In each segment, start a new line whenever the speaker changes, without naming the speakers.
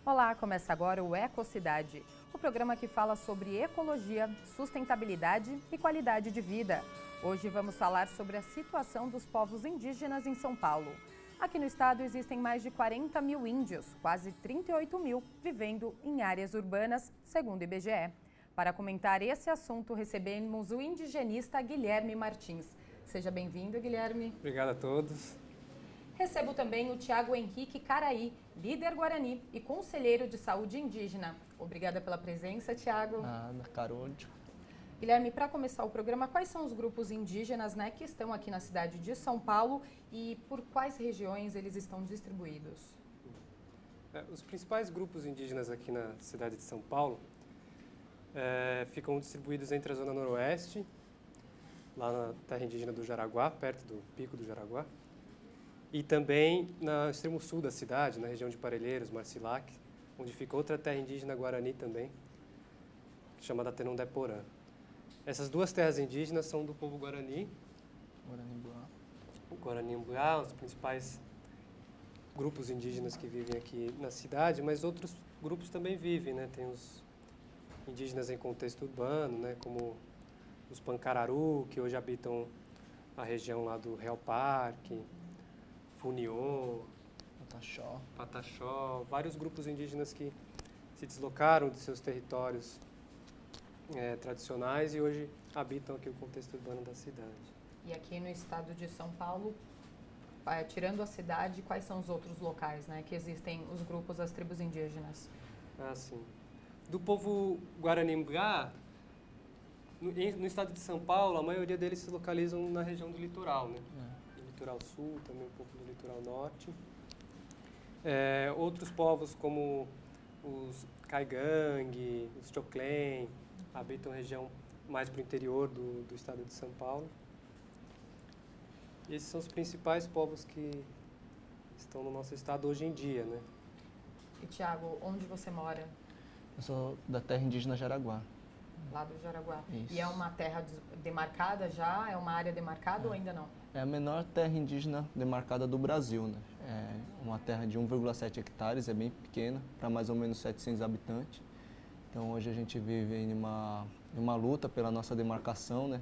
Olá, começa agora o Ecocidade, o programa que fala sobre ecologia, sustentabilidade e qualidade de vida. Hoje vamos falar sobre a situação dos povos indígenas em São Paulo. Aqui no estado existem mais de 40 mil índios, quase 38 mil, vivendo em áreas urbanas, segundo o IBGE. Para comentar esse assunto, recebemos o indigenista Guilherme Martins. Seja bem-vindo, Guilherme.
Obrigado a todos.
Recebo também o Tiago Henrique Caraí, líder Guarani e conselheiro de saúde indígena. Obrigada pela presença, Tiago.
Nada, Carol.
Guilherme, para começar o programa, quais são os grupos indígenas, que estão aqui na cidade de São Paulo e por quais regiões eles estão distribuídos?
Os principais grupos indígenas aqui na cidade de São Paulo ficam distribuídos entre a zona noroeste, lá na terra indígena do Jaraguá, perto do Pico do Jaraguá, e também no extremo sul da cidade, na região de Parelheiros, Marcilac, onde fica outra terra indígena Guarani também, chamada Tenondeporã. Essas duas terras indígenas são do povo Guarani. Guarani-Mbuá, os principais grupos indígenas que vivem aqui na cidade, mas outros grupos também vivem, Tem os indígenas em contexto urbano, como os Pancararu, que hoje habitam a região lá do Real Parque, Funiô, Pataxó, vários grupos indígenas que se deslocaram de seus territórios tradicionais e hoje habitam aqui o contexto urbano da cidade.
E aqui no estado de São Paulo, tirando a cidade, quais são os outros locais que existem os grupos, as tribos indígenas?
Sim. Do povo Guarani-Mbuá, no estado de São Paulo, a maioria deles se localizam na região do litoral, Do litoral sul, também um pouco do litoral norte. Outros povos como os Caigangue, os Choclen, habitam a região mais para o interior do estado de São Paulo. E esses são os principais povos que estão no nosso estado hoje em dia,
E, Tiago, onde você mora?
Eu sou da terra indígena Jaraguá.
Lá do Jaraguá.
Isso.
E é uma terra demarcada já? É uma área demarcada ou ainda não?
É a menor terra indígena demarcada do Brasil, É uma terra de 1,7 hectares, é bem pequena, para mais ou menos 700 habitantes. Então hoje a gente vive em uma luta pela nossa demarcação,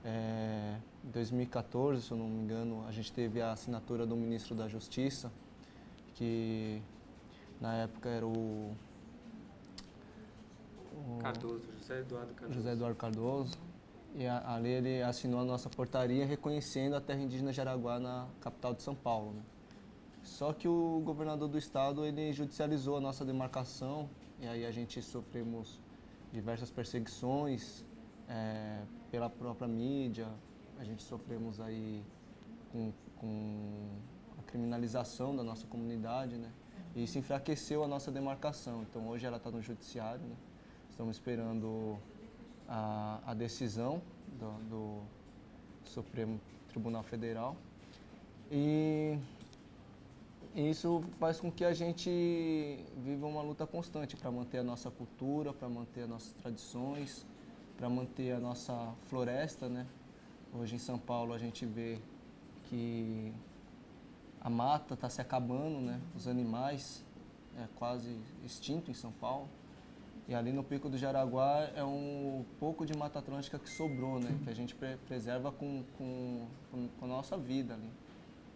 Em 2014, se eu não me engano, a gente teve a assinatura do ministro da Justiça, que na época era o José Eduardo Cardoso, e ali ele assinou a nossa portaria reconhecendo a terra indígena Jaraguá na capital de São Paulo. Só que o governador do estado ele judicializou a nossa demarcação e aí a gente sofremos diversas perseguições pela própria mídia, a gente sofremos aí com a criminalização da nossa comunidade, E isso enfraqueceu a nossa demarcação. Então hoje ela está no judiciário, Estamos esperando a decisão do Supremo Tribunal Federal. E isso faz com que a gente viva uma luta constante para manter a nossa cultura, para manter as nossas tradições, para manter a nossa floresta, Hoje em São Paulo a gente vê que a mata está se acabando, Os animais quase extintos em São Paulo. E ali no Pico do Jaraguá é um pouco de Mata Atlântica que sobrou, Que a gente preserva com a nossa vida ali.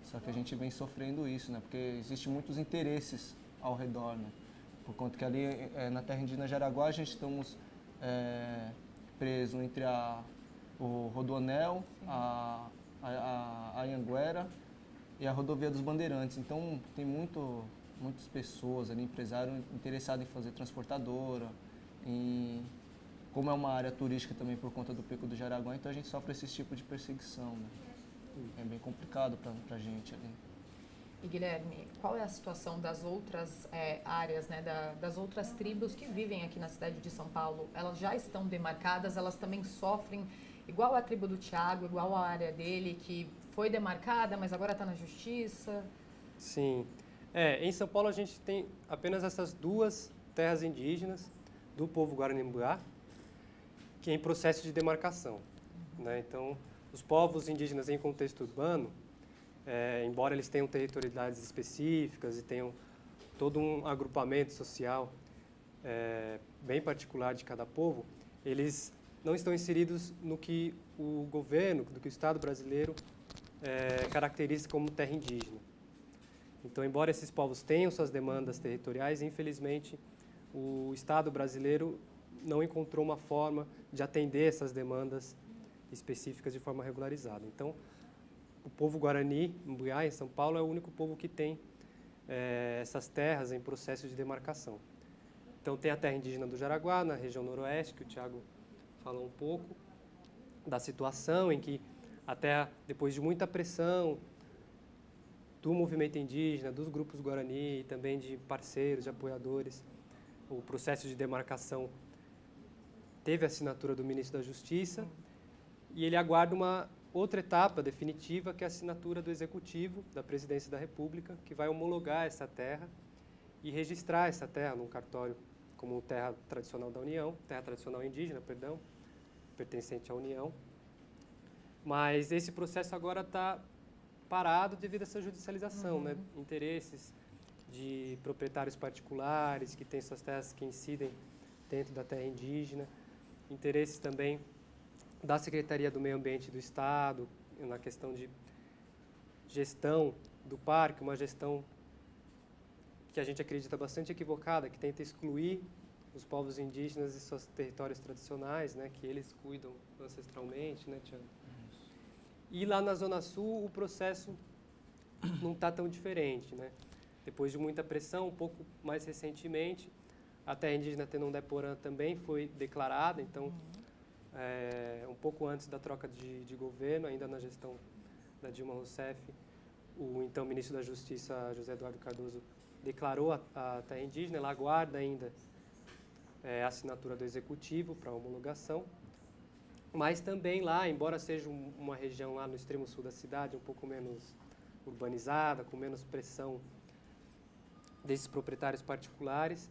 Só que a gente vem sofrendo isso, Porque existem muitos interesses ao redor, Por conta que ali na terra indígena Jaraguá a gente estamos presos entre o Rodoanel, a Anhanguera e a Rodovia dos Bandeirantes. Então tem muitas pessoas ali, empresários interessados em fazer transportadora, como é uma área turística também por conta do Pico do Jaraguá, então a gente sofre esse tipo de perseguição, É bem complicado para a gente ali.
E Guilherme, qual é a situação das outras áreas, das outras tribos que vivem aqui na cidade de São Paulo? Elas já estão demarcadas, elas também sofrem igual a tribo do Tiago, igual a área dele, que foi demarcada, mas agora está na justiça?
Sim. Em São Paulo a gente tem apenas essas duas terras indígenas do povo Guarani-Mbuá, que é em processo de demarcação. Então, Os povos indígenas em contexto urbano, embora eles tenham territorialidades específicas e tenham todo um agrupamento social bem particular de cada povo, eles não estão inseridos no que o governo, do que o Estado brasileiro caracteriza como terra indígena. Então, embora esses povos tenham suas demandas territoriais, infelizmente, o Estado brasileiro não encontrou uma forma de atender essas demandas específicas de forma regularizada. Então, o povo Guarani, Mbuiá, em São Paulo, é o único povo que tem essas terras em processo de demarcação. Então, tem a terra indígena do Jaraguá, na região noroeste, que o Tiago falou um pouco, da situação em que, até depois de muita pressão do movimento indígena, dos grupos Guarani e também de parceiros, de apoiadores, o processo de demarcação teve a assinatura do ministro da Justiça e ele aguarda uma outra etapa definitiva, que é a assinatura do Executivo, da Presidência da República, que vai homologar essa terra e registrar essa terra num cartório como terra tradicional da União, terra tradicional indígena, perdão, pertencente à União. Mas esse processo agora está parado devido a essa judicialização, né? Interesses de proprietários particulares que têm suas terras que incidem dentro da terra indígena, interesses também da Secretaria do Meio Ambiente do Estado, na questão de gestão do parque, uma gestão que a gente acredita bastante equivocada, que tenta excluir os povos indígenas e seus territórios tradicionais, né, que eles cuidam ancestralmente, né, Tiago? E lá na Zona Sul o processo não está tão diferente, né? Depois de muita pressão, um pouco mais recentemente, a terra indígena Tenonde-Porã também foi declarada, então, um pouco antes da troca de governo, ainda na gestão da Dilma Rousseff, o então ministro da Justiça, José Eduardo Cardoso, declarou a terra indígena. Ela aguarda ainda a assinatura do Executivo para homologação, mas também lá, embora seja uma região lá no extremo sul da cidade, um pouco menos urbanizada, com menos pressão desses proprietários particulares,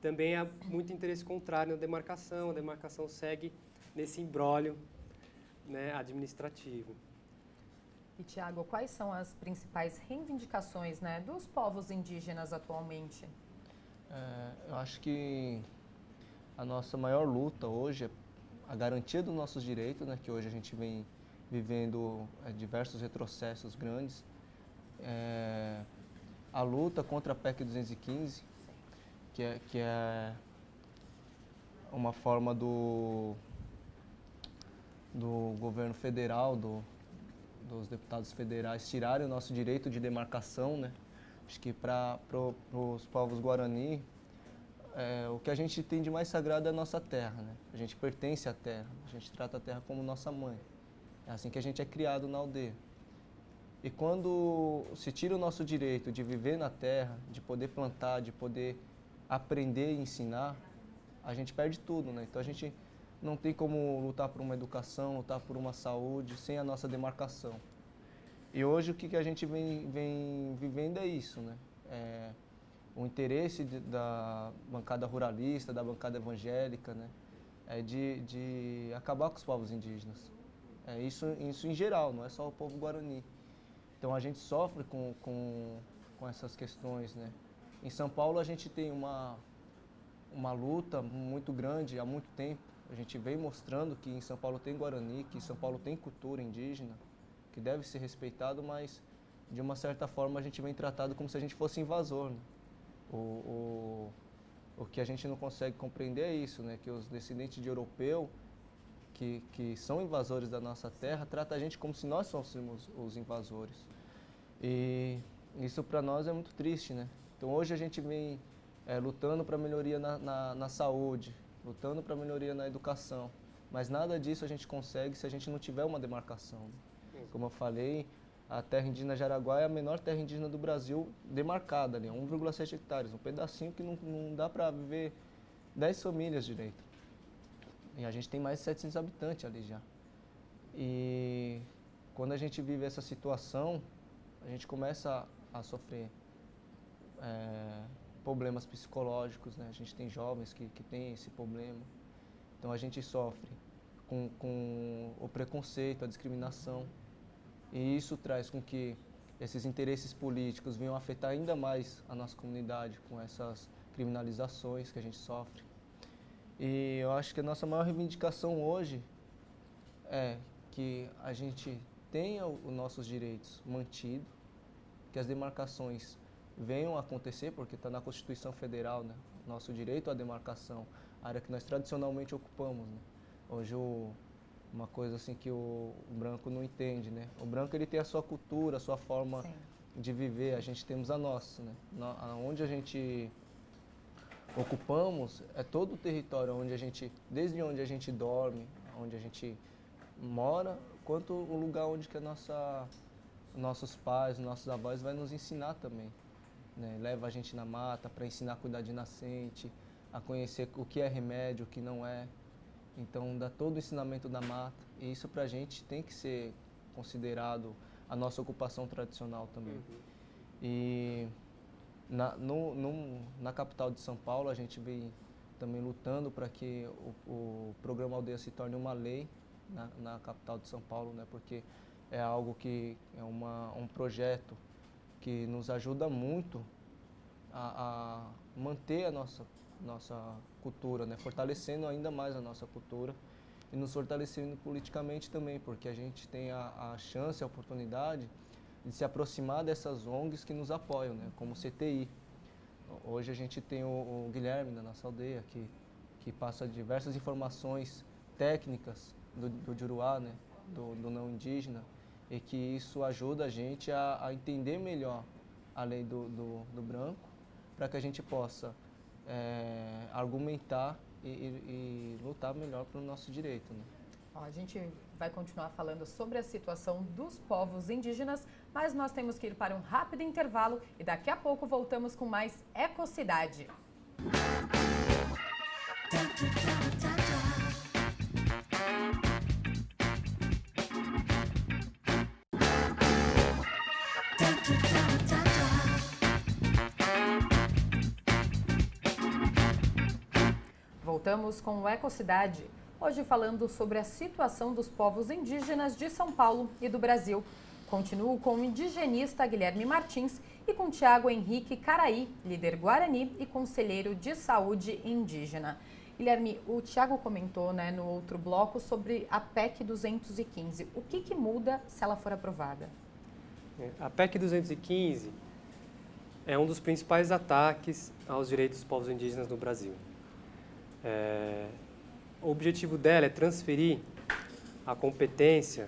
também há muito interesse contrário na demarcação. A demarcação segue nesse imbróglio, né, administrativo.
E, Tiago, quais são as principais reivindicações, né, dos povos indígenas atualmente?
Eu acho que a nossa maior luta hoje é a garantia dos nossos direitos, né, que hoje a gente vem vivendo diversos retrocessos grandes. A luta contra a PEC 215, que é uma forma do governo federal, dos deputados federais tirarem o nosso direito de demarcação, né? Acho que para os povos Guarani, o que a gente tem de mais sagrado é a nossa terra, né? A gente pertence à terra, a gente trata a terra como nossa mãe. É assim que a gente é criado na aldeia. E quando se tira o nosso direito de viver na terra, de poder plantar, de poder aprender e ensinar, a gente perde tudo, né? Então a gente não tem como lutar por uma educação, lutar por uma saúde sem a nossa demarcação. E hoje o que a gente vem vivendo é isso, né? O interesse da bancada ruralista, da bancada evangélica, né? É de acabar com os povos indígenas. Isso em geral, não é só o povo Guarani. Então a gente sofre com essas questões, né? Em São Paulo a gente tem uma luta muito grande há muito tempo. A gente vem mostrando que em São Paulo tem Guarani, que em São Paulo tem cultura indígena, que deve ser respeitado, mas de uma certa forma a gente vem tratado como se a gente fosse invasor, né? O que a gente não consegue compreender é isso, né? Que os descendentes de europeu, que são invasores da nossa terra, tratam a gente como se nós fôssemos os invasores. E isso para nós é muito triste, né? Então hoje a gente vem lutando para melhoria na saúde, lutando para melhoria na educação, mas nada disso a gente consegue se a gente não tiver uma demarcação. Como eu falei, a terra indígena Jaraguá é a menor terra indígena do Brasil demarcada ali, 1,7 hectares, um pedacinho que não dá para viver 10 famílias direito. E a gente tem mais de 700 habitantes ali já. E quando a gente vive essa situação, a gente começa a sofrer problemas psicológicos, né? A gente tem jovens que têm esse problema. Então a gente sofre com o preconceito, a discriminação. E isso traz com que esses interesses políticos venham afetar ainda mais a nossa comunidade com essas criminalizações que a gente sofre. E eu acho que a nossa maior reivindicação hoje é que a gente tenha os nossos direitos mantidos, que as demarcações venham a acontecer, porque está na Constituição Federal, né? Nosso direito à demarcação, a área que nós tradicionalmente ocupamos, né? Hoje uma coisa assim que o branco não entende, né? O branco ele tem a sua cultura, a sua forma Sim. de viver, a gente temos a nossa, né? Onde a gente ocupamos é todo o território onde a gente, desde onde a gente dorme, onde a gente mora, quanto o lugar onde que nossos pais, nossos avós vai nos ensinar também, né? Leva a gente na mata para ensinar a cuidar de nascente, a conhecer o que é remédio, o que não é. Então, dá todo o ensinamento da mata, e isso para a gente tem que ser considerado a nossa ocupação tradicional também. Uhum. E na capital de São Paulo, a gente vem também lutando para que o programa Aldeia se torne uma lei na capital de São Paulo, né? Porque é algo que é um projeto que nos ajuda muito a manter a nossa cultura, né? Fortalecendo ainda mais a nossa cultura e nos fortalecendo politicamente também, porque a gente tem a chance, a oportunidade de se aproximar dessas ONGs que nos apoiam, né? Como o CTI. Hoje a gente tem o Guilherme da nossa aldeia, que passa diversas informações técnicas do Juruá, né? do não indígena, e que isso ajuda a gente a entender melhor a lei do branco, para que a gente possa argumentar e lutar melhor pelo nosso direito, né?
A gente vai continuar falando sobre a situação dos povos indígenas, mas nós temos que ir para um rápido intervalo e daqui a pouco voltamos com mais Ecocidade. Voltamos com o Ecocidade, hoje falando sobre a situação dos povos indígenas de São Paulo e do Brasil. Continuo com o indigenista Guilherme Martins e com Tiago Henrique Caraí, líder Guarani e conselheiro de saúde indígena. Guilherme, o Tiago comentou, né, no outro bloco sobre a PEC 215. O que muda se ela for aprovada?
A PEC 215 é um dos principais ataques aos direitos dos povos indígenas no Brasil. O objetivo dela é transferir a competência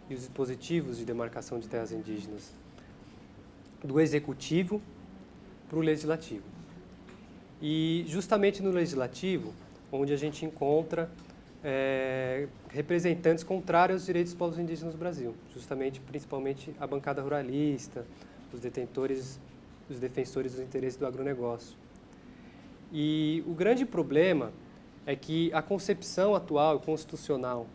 e os dispositivos de demarcação de terras indígenas do Executivo para o Legislativo. E justamente no Legislativo, onde a gente encontra representantes contrários aos direitos dos povos indígenas do Brasil, principalmente a bancada ruralista, os defensores dos interesses do agronegócio. E o grande problema é que a concepção atual e constitucional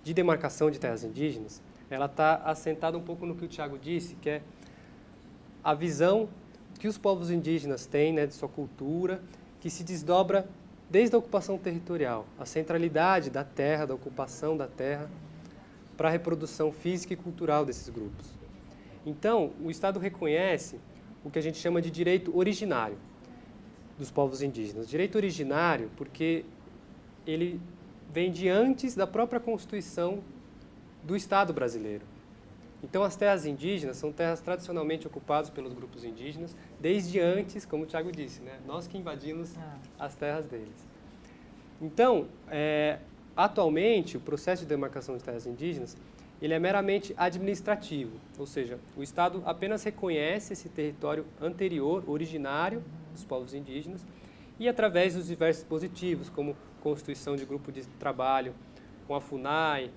de demarcação de terras indígenas, ela está assentada um pouco no que o Tiago disse, que é a visão que os povos indígenas têm, né, de sua cultura, que se desdobra desde a ocupação territorial, a centralidade da terra, da ocupação da terra, para a reprodução física e cultural desses grupos. Então, o Estado reconhece o que a gente chama de direito originário dos povos indígenas. Direito originário porque ele vem de antes da própria Constituição do Estado brasileiro. Então, as terras indígenas são terras tradicionalmente ocupadas pelos grupos indígenas desde antes, como o Tiago disse, né? Nós que invadimos as terras deles. Então, atualmente, o processo de demarcação de terras indígenas ele é meramente administrativo, ou seja, o Estado apenas reconhece esse território anterior, originário dos povos indígenas, e através dos diversos dispositivos, como constituição de grupo de trabalho com a FUNAI,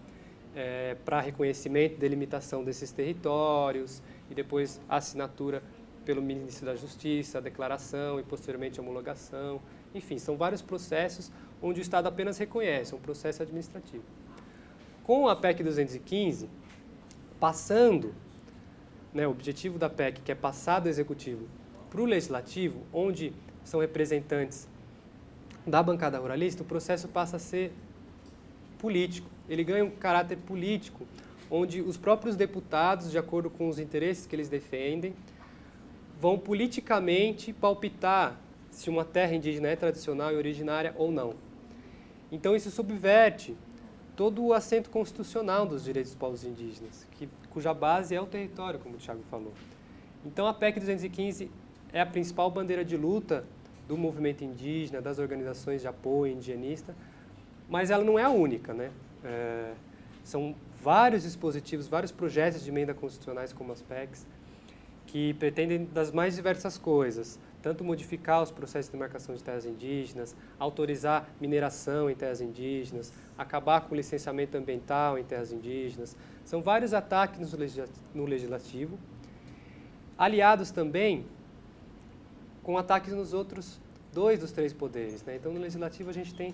para reconhecimento e delimitação desses territórios, e depois a assinatura pelo Ministro da Justiça, a declaração e posteriormente a homologação. Enfim, são vários processos onde o Estado apenas reconhece, é um processo administrativo. Com a PEC 215, passando, né, o objetivo da PEC, que é passar do Executivo para o Legislativo, onde são representantes da bancada ruralista, o processo passa a ser político. Ele ganha um caráter político, onde os próprios deputados, de acordo com os interesses que eles defendem, vão politicamente palpitar se uma terra indígena é tradicional e originária ou não. Então isso subverte todo o assento constitucional dos direitos dos povos indígenas, cuja base é o território, como o Thiago falou. Então a PEC 215 é a principal bandeira de luta do movimento indígena, das organizações de apoio indigenista, mas ela não é a única, né? São vários dispositivos, vários projetos de emenda constitucionais como as PECs, que pretendem das mais diversas coisas, tanto modificar os processos de demarcação de terras indígenas, autorizar mineração em terras indígenas, acabar com o licenciamento ambiental em terras indígenas. São vários ataques no legislativo, aliados também com ataques nos outros 2 dos 3 poderes, né? Então, no legislativo, a gente tem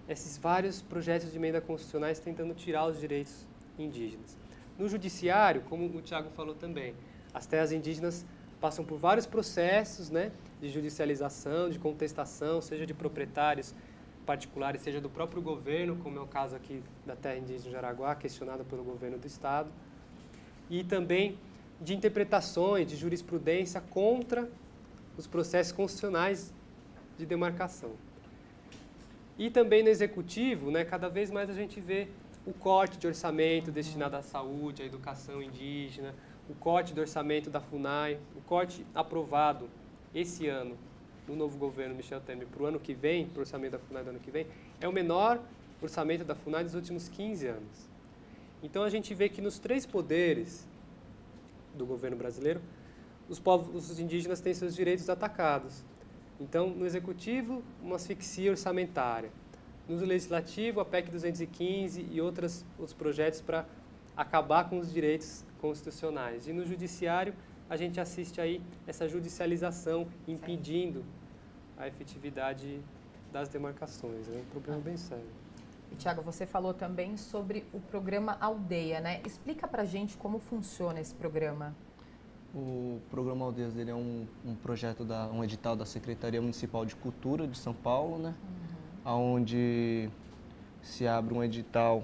esses vários projetos de emenda constitucionais tentando tirar os direitos indígenas. No judiciário, como o Thiago falou também, as terras indígenas passam por vários processos, né, de judicialização, de contestação, seja de proprietários particulares, seja do próprio governo, como é o caso aqui da terra indígena de Jaraguá, questionada pelo governo do Estado, e também de interpretações, de jurisprudência contra os processos constitucionais de demarcação. E também no executivo, né, cada vez mais a gente vê o corte de orçamento destinado à saúde, à educação indígena, o corte do orçamento da FUNAI, o corte aprovado esse ano no novo governo Michel Temer para o ano que vem, para o orçamento da FUNAI do ano que vem, é o menor orçamento da FUNAI dos últimos 15 anos. Então a gente vê que nos 3 poderes do governo brasileiro, os indígenas têm seus direitos atacados. Então, no executivo, uma asfixia orçamentária. No legislativo, a PEC 215 e outros projetos para acabar com os direitos constitucionais. E no judiciário, a gente assiste aí essa judicialização impedindo a efetividade das demarcações. É um problema bem sério.
E, Thiago, você falou também sobre o programa Aldeia, né? Explica pra gente como funciona esse programa.
O programa Aldeias dele é um projeto, um edital da Secretaria Municipal de Cultura de São Paulo, né? Onde se abre um edital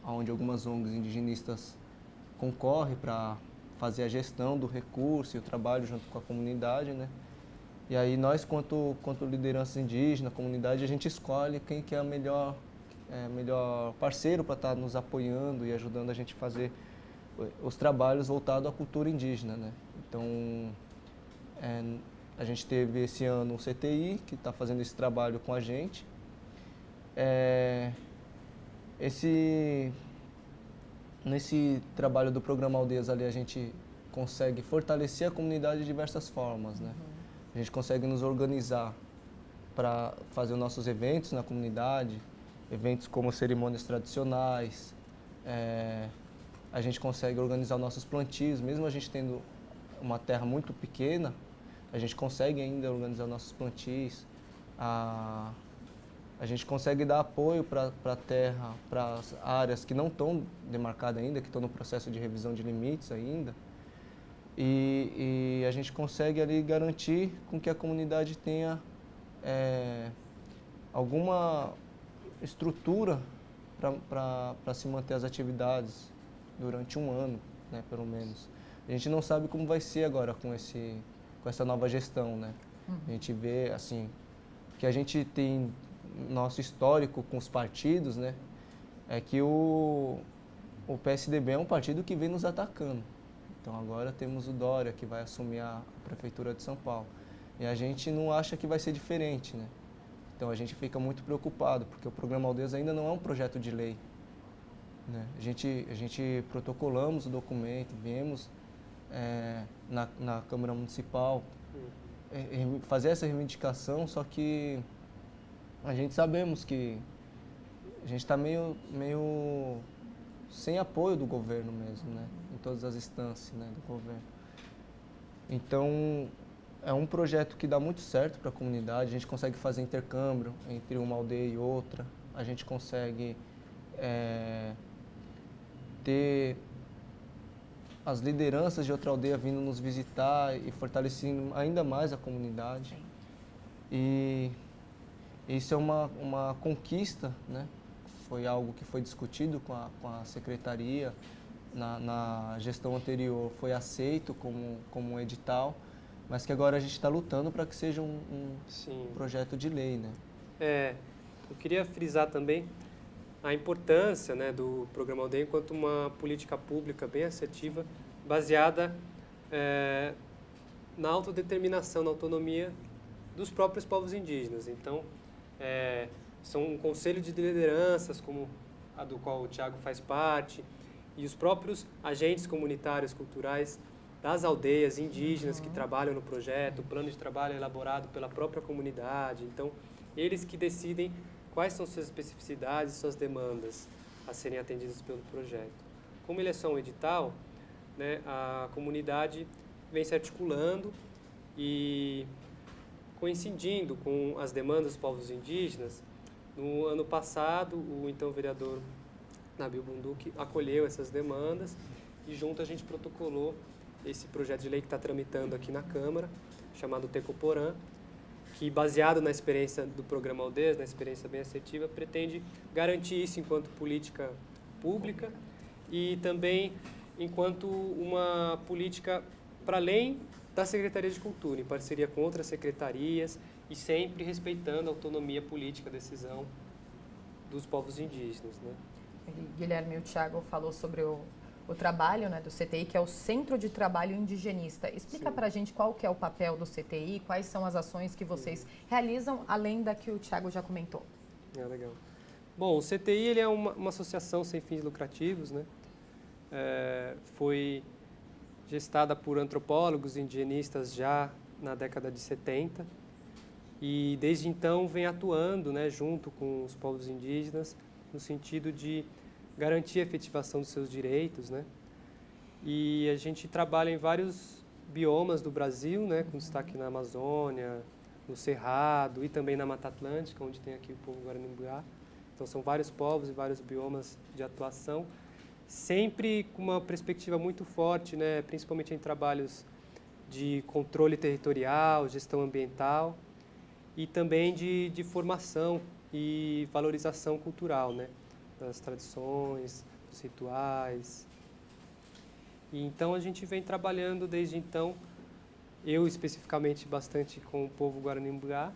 onde algumas ONGs indigenistas concorrem para fazer a gestão do recurso e o trabalho junto com a comunidade, né? E aí nós, quanto lideranças indígenas, comunidade, a gente escolhe quem que é o melhor parceiro para estar nos apoiando e ajudando a gente a fazer os trabalhos voltados à cultura indígena, né? Então, a gente teve esse ano um CTI que está fazendo esse trabalho com a gente. Nesse trabalho do programa Aldeias ali, a gente consegue fortalecer a comunidade de diversas formas, né? A gente consegue nos organizar para fazer os nossos eventos na comunidade, eventos como cerimônias tradicionais. A gente consegue organizar nossos plantios, mesmo a gente tendo uma terra muito pequena, a gente consegue ainda organizar nossos plantios. A gente consegue dar apoio para a terra, para as áreas que não estão demarcadas ainda, que estão no processo de revisão de limites ainda. E a gente consegue ali garantir com que a comunidade tenha alguma estrutura para se manter as atividades durante um ano, né, pelo menos. A gente não sabe como vai ser agora com essa nova gestão, né? A gente vê, assim, que a gente tem nosso histórico com os partidos, né, é que o PSDB é um partido que vem nos atacando. Então agora temos o Dória, que vai assumir a Prefeitura de São Paulo. E a gente não acha que vai ser diferente, né? Então a gente fica muito preocupado, porque o programa Aldeias ainda não é um projeto de lei, né? A gente protocolamos o documento, viemos na Câmara Municipal fazer essa reivindicação, só que a gente sabemos que a gente está meio sem apoio do governo mesmo, né? Em todas as instâncias, né, do governo. Então, é um projeto que dá muito certo para a comunidade, a gente consegue fazer intercâmbio entre uma aldeia e outra, a gente consegue ter as lideranças de outra aldeia vindo nos visitar e fortalecendo ainda mais a comunidade. E isso é uma conquista, né, foi algo que foi discutido com a secretaria. Na gestão anterior foi aceito como um edital, mas que agora a gente está lutando para que seja um projeto de lei, né?
Eu queria frisar também a importância, né, do Programa Aldeia enquanto uma política pública bem assertiva, baseada na autodeterminação, na autonomia dos próprios povos indígenas. Então, são um conselho de lideranças, como a do qual o Thiago faz parte, e os próprios agentes comunitários, culturais das aldeias indígenas que trabalham no projeto, o plano de trabalho é elaborado pela própria comunidade. Então, eles que decidem quais são suas especificidades e suas demandas a serem atendidas pelo projeto. Como ele é só um edital, né, a comunidade vem se articulando e coincidindo com as demandas dos povos indígenas. No ano passado, o então vereador Nabil Bunduki acolheu essas demandas e junto a gente protocolou esse projeto de lei que está tramitando aqui na Câmara, chamado Tecoporã, que, baseado na experiência do Programa Aldeias, na experiência bem assertiva, pretende garantir isso enquanto política pública e também enquanto uma política para além da Secretaria de Cultura, em parceria com outras secretarias e sempre respeitando a autonomia política, a decisão dos povos indígenas, né?
Guilherme, o Thiago falou sobre o trabalho, né, do CTI, que é o Centro de Trabalho Indigenista. Explica para a gente qual que é o papel do CTI, quais são as ações que vocês realizam, além da que o Thiago já comentou.
Legal. Bom, o CTI ele é uma associação sem fins lucrativos, né? Foi gestada por antropólogos indigenistas já na década de 70 e desde então vem atuando, né, junto com os povos indígenas no sentido de garantir a efetivação dos seus direitos, né? E a gente trabalha em vários biomas do Brasil, né, com destaque na Amazônia, no Cerrado e também na Mata Atlântica, onde tem aqui o povo Guarani-Mbuiá. Então são vários povos e vários biomas de atuação, sempre com uma perspectiva muito forte, né, principalmente em trabalhos de controle territorial, gestão ambiental e também de formação e valorização cultural, né, das tradições, dos rituais. E então a gente vem trabalhando desde então, eu especificamente bastante com o povo Guarani-Mbuiá,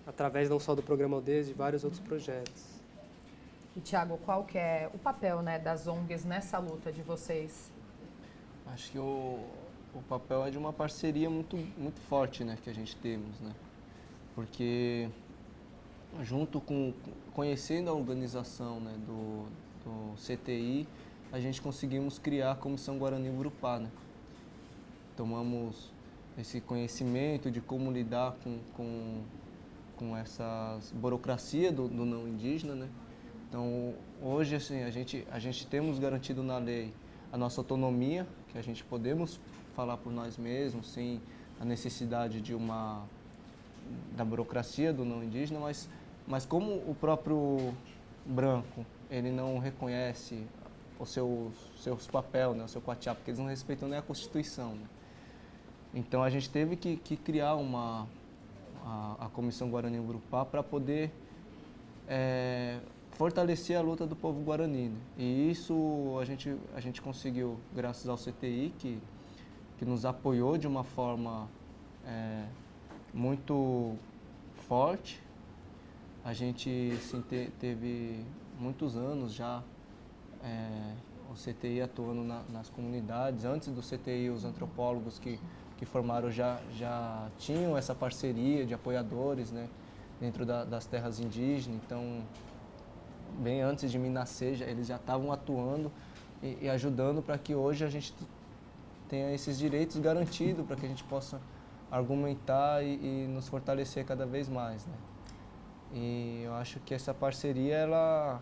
através não só do Programa Aldeias, de vários outros projetos.
E Thiago, qual que é o papel, né, das ONGs nessa luta de vocês?
Acho que o papel é de uma parceria muito forte, né, que a gente temos, né? Porque junto com conhecendo a organização, né, do CTI, a gente conseguimos criar a Comissão Guarani-Urupá, né? Tomamos esse conhecimento de como lidar com essa burocracia do não indígena, né? Então, hoje, assim, a gente temos garantido na lei a nossa autonomia, que a gente podemos falar por nós mesmos, sem a necessidade da burocracia do não indígena, mas como o próprio branco, ele não reconhece o seus papel, né, o seu quatiá, porque eles não respeitam nem a Constituição, né? Então a gente teve que criar a Comissão Guarani-Urupá para poder fortalecer a luta do povo Guarani, né? E isso a gente conseguiu graças ao CTI, que nos apoiou de uma forma muito forte. A gente sim, teve muitos anos já o CTI atuando nas comunidades. Antes do CTI, os antropólogos que formaram já tinham essa parceria de apoiadores, né, dentro das terras indígenas. Então, bem antes de mim nascer, eles já estavam atuando e ajudando para que hoje a gente tenha esses direitos garantidos, para que a gente possa argumentar e nos fortalecer cada vez mais, né? E eu acho que essa parceria, ela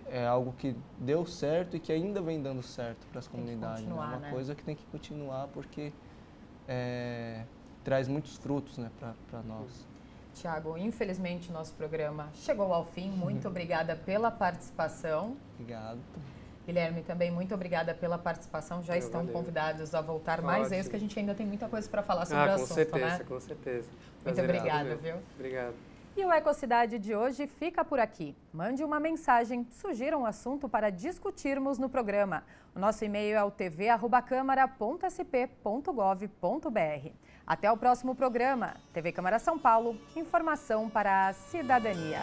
é algo que deu certo e que ainda vem dando certo para as comunidades. É uma coisa que tem que continuar, porque traz muitos frutos, né, para nós.
Thiago, infelizmente nosso programa chegou ao fim. Muito obrigada pela participação.
Obrigado.
Guilherme, também muito obrigada pela participação. Já estão convidados a voltar mais vezes, que a gente ainda tem muita coisa para falar sobre o assunto,
certeza,
né?
Com certeza.
Muito obrigada, viu?
Obrigado.
E o Ecocidade de hoje fica por aqui. Mande uma mensagem, sugira um assunto para discutirmos no programa. O nosso e-mail é o tv@câmara.sp.gov.br. Até o próximo programa. TV Câmara São Paulo, informação para a cidadania.